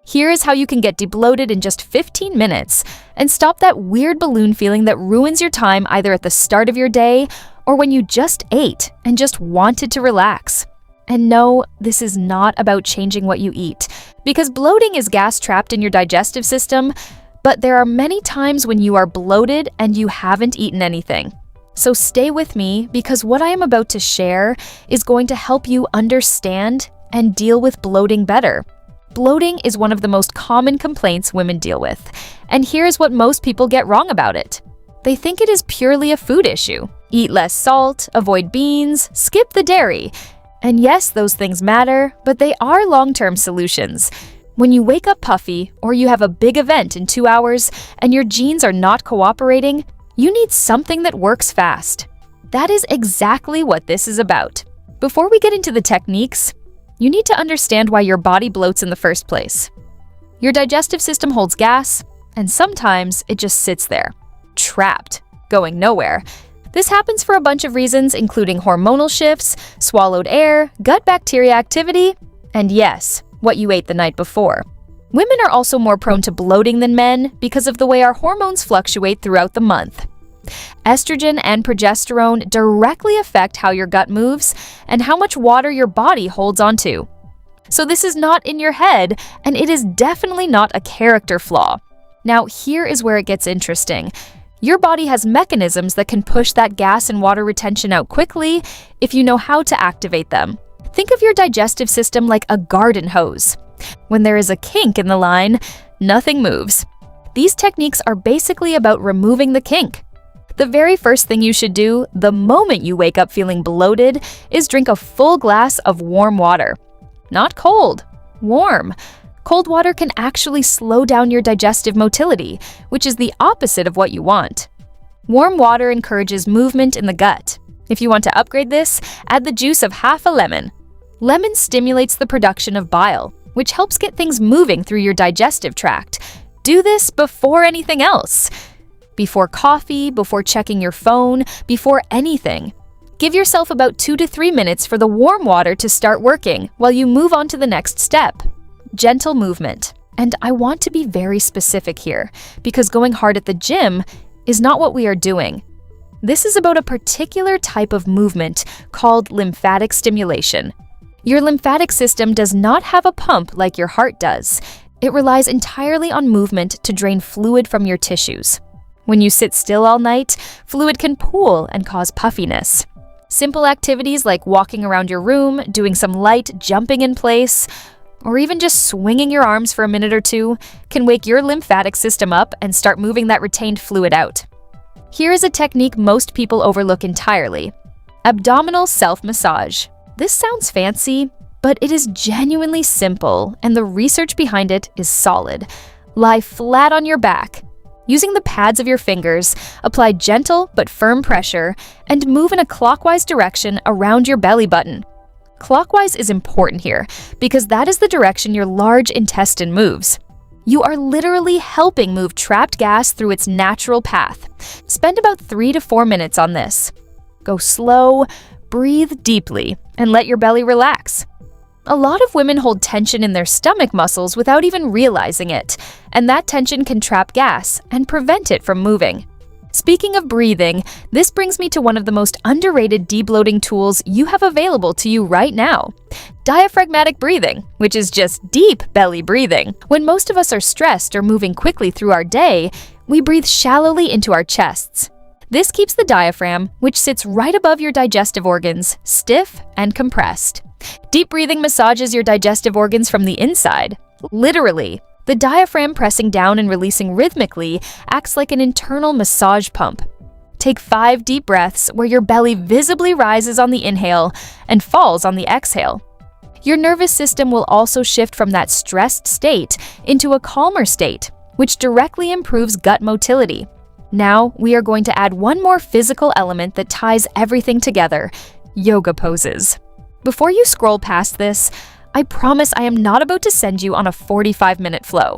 Here is how you can get debloated in just 15 minutes and stop that weird balloon feeling that ruins your time either at the start of your day or when you just ate and just wanted to relax. And no, this is not about changing what you eat, because bloating is gas trapped in your digestive system, but there are many times when you are bloated and you haven't eaten anything. So stay with me, because what I am about to share is going to help you understand and deal with bloating better. Bloating is one of the most common complaints women deal with, and here's what most people get wrong about it. They think it is purely a food issue. Eat less salt, avoid beans, skip the dairy. And yes, those things matter, but they are long-term solutions. When you wake up puffy, or you have a big event in 2 hours, and your genes are not cooperating, you need something that works fast. That is exactly what this is about. Before we get into the techniques, you need to understand why your body bloats in the first place. Your digestive system holds gas, and sometimes it just sits there, trapped, going nowhere. This happens for a bunch of reasons, including hormonal shifts, swallowed air, gut bacteria activity, and yes, what you ate the night before. Women are also more prone to bloating than men because of the way our hormones fluctuate throughout the month. Estrogen and progesterone directly affect how your gut moves and how much water your body holds onto. So this is not in your head, and it is definitely not a character flaw. Now, here is where it gets interesting. Your body has mechanisms that can push that gas and water retention out quickly if you know how to activate them. Think of your digestive system like a garden hose. When there is a kink in the line, nothing moves. These techniques are basically about removing the kink. The very first thing you should do the moment you wake up feeling bloated is drink a full glass of warm water. Not cold, warm. Cold water can actually slow down your digestive motility, which is the opposite of what you want. Warm water encourages movement in the gut. If you want to upgrade this, add the juice of half a lemon. Lemon stimulates the production of bile, which helps get things moving through your digestive tract. Do this before anything else. Before coffee, before checking your phone, before anything. Give yourself about 2 to 3 minutes for the warm water to start working while you move on to the next step. Gentle movement. And I want to be very specific here, because going hard at the gym is not what we are doing. This is about a particular type of movement called lymphatic stimulation. Your lymphatic system does not have a pump like your heart does. It relies entirely on movement to drain fluid from your tissues. When you sit still all night, fluid can pool and cause puffiness. Simple activities like walking around your room, doing some light jumping in place, or even just swinging your arms for a minute or two can wake your lymphatic system up and start moving that retained fluid out. Here is a technique most people overlook entirely: abdominal self-massage. This sounds fancy, but it is genuinely simple, and the research behind it is solid. Lie flat on your back. Using the pads of your fingers, apply gentle but firm pressure and move in a clockwise direction around your belly button. Clockwise is important here because that is the direction your large intestine moves. You are literally helping move trapped gas through its natural path. Spend about 3 to 4 minutes on this. Go slow, breathe deeply, and let your belly relax. A lot of women hold tension in their stomach muscles without even realizing it, and that tension can trap gas and prevent it from moving. Speaking of breathing, this brings me to one of the most underrated debloating tools you have available to you right now: diaphragmatic breathing, which is just deep belly breathing. When most of us are stressed or moving quickly through our day, we breathe shallowly into our chests. This keeps the diaphragm, which sits right above your digestive organs, stiff and compressed. Deep breathing massages your digestive organs from the inside. Literally, the diaphragm pressing down and releasing rhythmically acts like an internal massage pump. Take 5 deep breaths where your belly visibly rises on the inhale and falls on the exhale. Your nervous system will also shift from that stressed state into a calmer state, which directly improves gut motility. Now, we are going to add one more physical element that ties everything together: yoga poses. Before you scroll past this, I promise I am not about to send you on a 45-minute flow.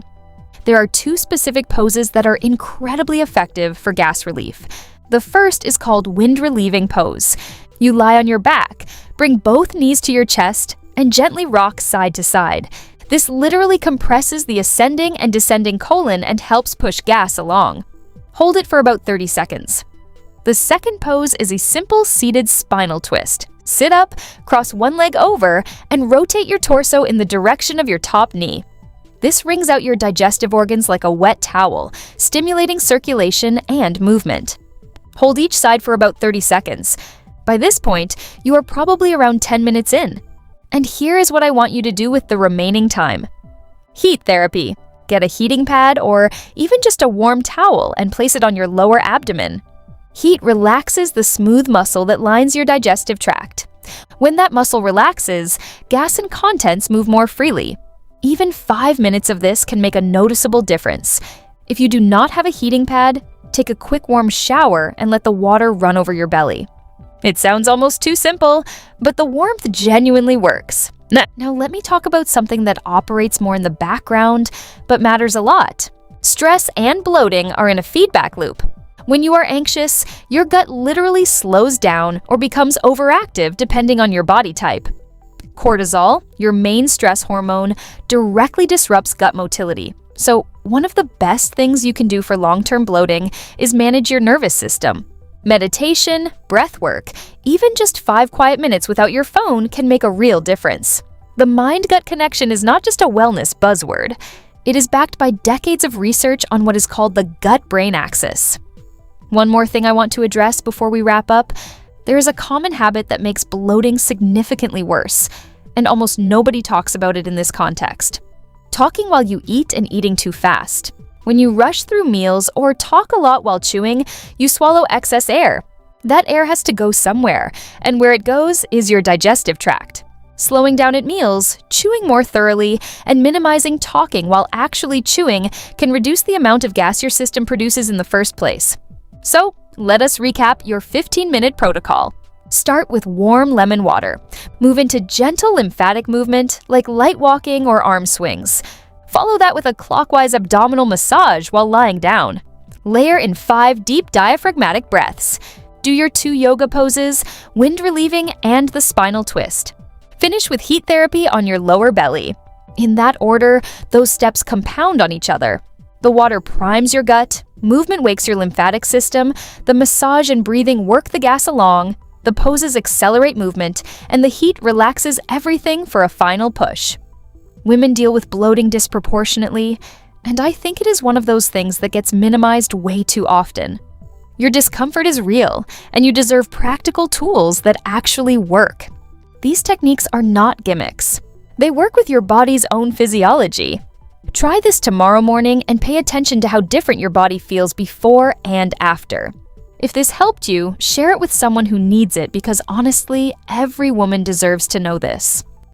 There are 2 specific poses that are incredibly effective for gas relief. The first is called wind-relieving pose. You lie on your back, bring both knees to your chest, and gently rock side to side. This literally compresses the ascending and descending colon and helps push gas along. Hold it for about 30 seconds. The second pose is a simple seated spinal twist. Sit up, cross one leg over, and rotate your torso in the direction of your top knee. This wrings out your digestive organs like a wet towel, stimulating circulation and movement. Hold each side for about 30 seconds. By this point, you are probably around 10 minutes in. And here is what I want you to do with the remaining time. Heat therapy. Get a heating pad or even just a warm towel and place it on your lower abdomen. Heat relaxes the smooth muscle that lines your digestive tract. When that muscle relaxes, gas and contents move more freely. Even 5 minutes of this can make a noticeable difference. If you do not have a heating pad, take a quick warm shower and let the water run over your belly. It sounds almost too simple, but the warmth genuinely works. Now let me talk about something that operates more in the background, but matters a lot. Stress and bloating are in a feedback loop. When you are anxious, your gut literally slows down or becomes overactive depending on your body type. Cortisol, your main stress hormone, directly disrupts gut motility. So, one of the best things you can do for long-term bloating is manage your nervous system. Meditation, breath work, even just 5 quiet minutes without your phone can make a real difference. The mind-gut connection is not just a wellness buzzword. It is backed by decades of research on what is called the gut-brain axis. One more thing I want to address before we wrap up. There is a common habit that makes bloating significantly worse, and almost nobody talks about it in this context. Talking while you eat and eating too fast. When you rush through meals or talk a lot while chewing, you swallow excess air. That air has to go somewhere, and where it goes is your digestive tract. Slowing down at meals, chewing more thoroughly, and minimizing talking while actually chewing can reduce the amount of gas your system produces in the first place. So, let us recap your 15-minute protocol. Start with warm lemon water. Move into gentle lymphatic movement like light walking or arm swings. Follow that with a clockwise abdominal massage while lying down. Layer in 5 deep diaphragmatic breaths. Do your 2 yoga poses, wind relieving, and the spinal twist. Finish with heat therapy on your lower belly. In that order, those steps compound on each other. The water primes your gut, movement wakes your lymphatic system, the massage and breathing work the gas along, the poses accelerate movement, and the heat relaxes everything for a final push. Women deal with bloating disproportionately, and I think it is one of those things that gets minimized way too often. Your discomfort is real, and you deserve practical tools that actually work. These techniques are not gimmicks. They work with your body's own physiology. Try this tomorrow morning and pay attention to how different your body feels before and after. If this helped you, share it with someone who needs it because honestly, every woman deserves to know this.